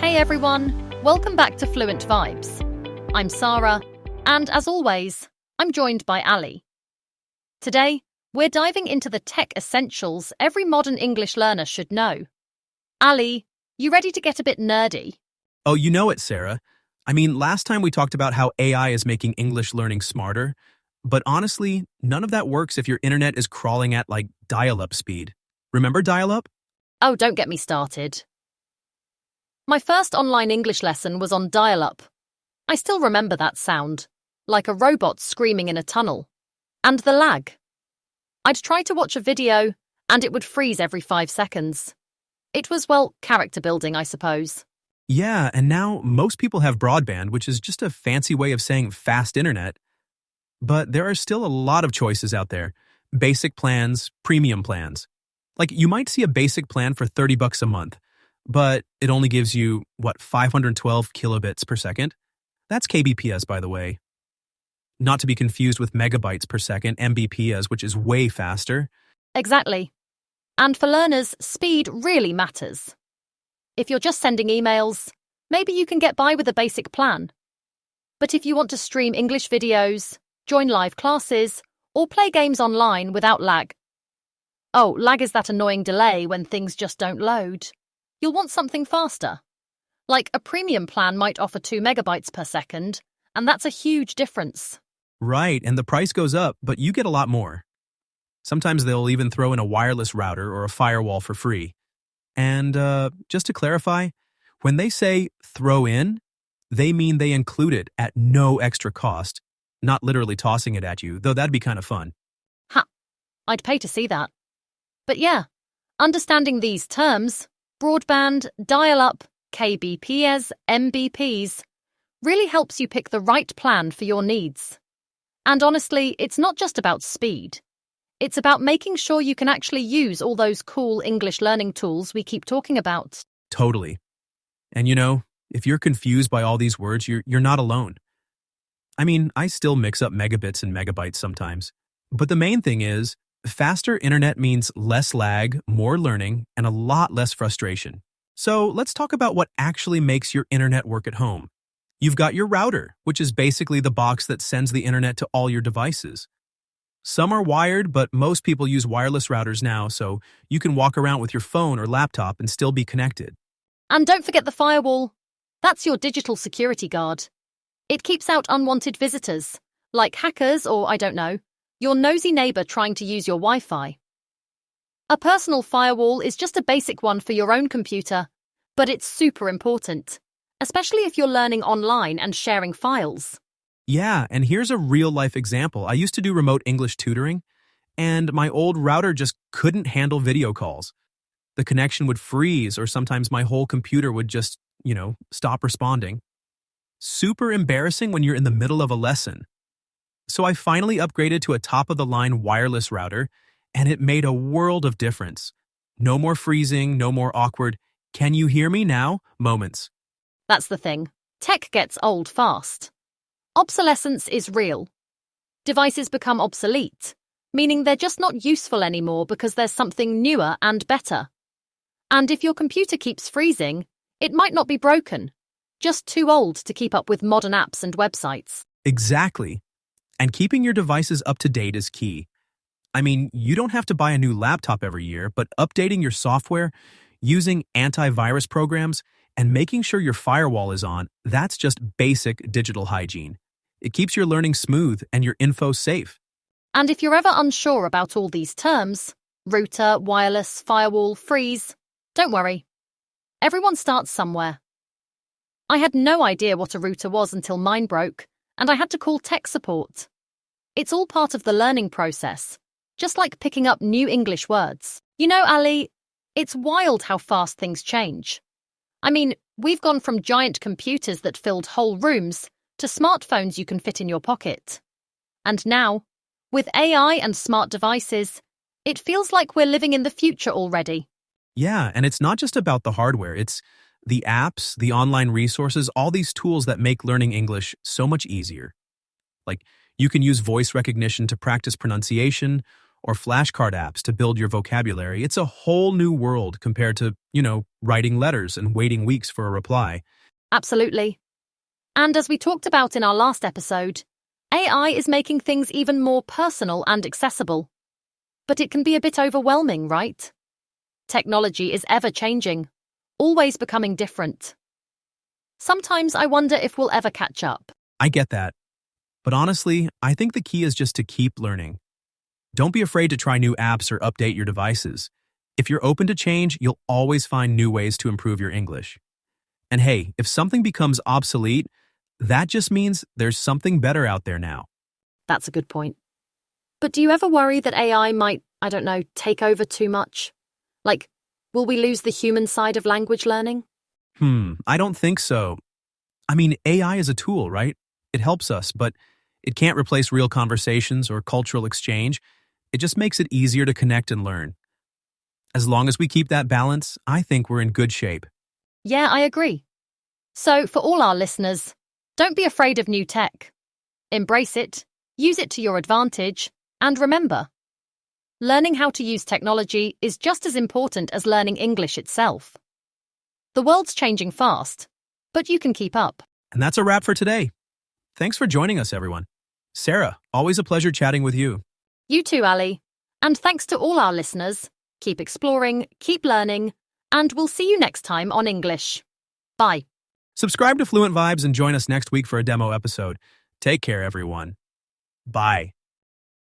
Hey everyone, welcome back to Fluent Vibes. I'm Sarah, and as always, I'm joined by Ali. Today, we're diving into the tech essentials every modern English learner should know. Ali, you ready to get a bit nerdy? Oh, you know it, Sarah. I mean, last time we talked about how AI is making English learning smarter, but honestly, none of that works if your internet is crawling at like dial-up speed. Remember dial-up? Oh, don't get me started. My first online English lesson was on dial-up. I still remember that sound, like a robot screaming in a tunnel. And the lag. I'd try to watch a video, and it would freeze every 5 seconds. It was, well, character building, I suppose. Yeah, and now most people have broadband, which is just a fancy way of saying fast internet. But there are still a lot of choices out there. Basic plans, premium plans. Like, you might see a basic plan for $30 a month, but it only gives you, 512 kilobits per second? That's kbps, by the way. Not to be confused with megabytes per second, mbps, which is way faster. Exactly. And for learners, speed really matters. If you're just sending emails, maybe you can get by with a basic plan. But if you want to stream English videos, join live classes, or play games online without lag. Oh, lag is that annoying delay when things just don't load. You'll want something faster. Like a premium plan might offer 2 megabytes per second, and that's a huge difference. Right, and the price goes up, but you get a lot more. Sometimes they'll even throw in a wireless router or a firewall for free. And just to clarify, when they say throw in, they mean they include it at no extra cost, not literally tossing it at you, though that'd be kind of fun. Ha, I'd pay to see that. But yeah, understanding these terms, broadband, dial-up, kbps, mbps, really helps you pick the right plan for your needs. And honestly, it's not just about speed. It's about making sure you can actually use all those cool English learning tools we keep talking about. Totally. And if you're confused by all these words, you're not alone. I mean, I still mix up megabits and megabytes sometimes. But the main thing is, faster internet means less lag, more learning, and a lot less frustration. So let's talk about what actually makes your internet work at home. You've got your router, which is basically the box that sends the internet to all your devices. Some are wired, but most people use wireless routers now, so you can walk around with your phone or laptop and still be connected. And don't forget the firewall. That's your digital security guard. It keeps out unwanted visitors, like hackers or, I don't know, your nosy neighbor trying to use your Wi-Fi. A personal firewall is just a basic one for your own computer, but it's super important, especially if you're learning online and sharing files. Yeah, and here's a real-life example. I used to do remote English tutoring, and my old router just couldn't handle video calls. The connection would freeze, or sometimes my whole computer would just, stop responding. Super embarrassing when you're in the middle of a lesson. So I finally upgraded to a top-of-the-line wireless router, and it made a world of difference. No more freezing, no more awkward, "Can you hear me now?" moments. That's the thing. Tech gets old fast. Obsolescence is real. Devices become obsolete, meaning they're just not useful anymore because there's something newer and better. And if your computer keeps freezing, it might not be broken, just too old to keep up with modern apps and websites. Exactly. And keeping your devices up to date is key. I mean, you don't have to buy a new laptop every year, but updating your software, using antivirus programs, and making sure your firewall is on, that's just basic digital hygiene. It keeps your learning smooth and your info safe. And if you're ever unsure about all these terms, router, wireless, firewall, freeze, don't worry. Everyone starts somewhere. I had no idea what a router was until mine broke, and I had to call tech support. It's all part of the learning process, just like picking up new English words. Ali, it's wild how fast things change. I mean, we've gone from giant computers that filled whole rooms to smartphones you can fit in your pocket. And now, with AI and smart devices, it feels like we're living in the future already. Yeah, and it's not just about the hardware. It's the apps, the online resources, all these tools that make learning English so much easier. Like, you can use voice recognition to practice pronunciation, or flashcard apps to build your vocabulary. It's a whole new world compared to, writing letters and waiting weeks for a reply. Absolutely. And as we talked about in our last episode, AI is making things even more personal and accessible. But it can be a bit overwhelming, right? Technology is ever changing, always becoming different. Sometimes I wonder if we'll ever catch up. I get that. But honestly, I think the key is just to keep learning. Don't be afraid to try new apps or update your devices. If you're open to change, you'll always find new ways to improve your English. And hey, if something becomes obsolete, that just means there's something better out there now. That's a good point. But do you ever worry that AI might, take over too much? Like, will we lose the human side of language learning? I don't think so. I mean, AI is a tool, right? It helps us, but it can't replace real conversations or cultural exchange. It just makes it easier to connect and learn. As long as we keep that balance, I think we're in good shape. Yeah, I agree. So, for all our listeners, don't be afraid of new tech. Embrace it, use it to your advantage, and remember, learning how to use technology is just as important as learning English itself. The world's changing fast, but you can keep up. And that's a wrap for today. Thanks for joining us, everyone. Sarah, always a pleasure chatting with you. You too, Ali. And thanks to all our listeners. Keep exploring, keep learning, and we'll see you next time on English. Bye. Subscribe to Fluent Vibes and join us next week for a demo episode. Take care, everyone. Bye.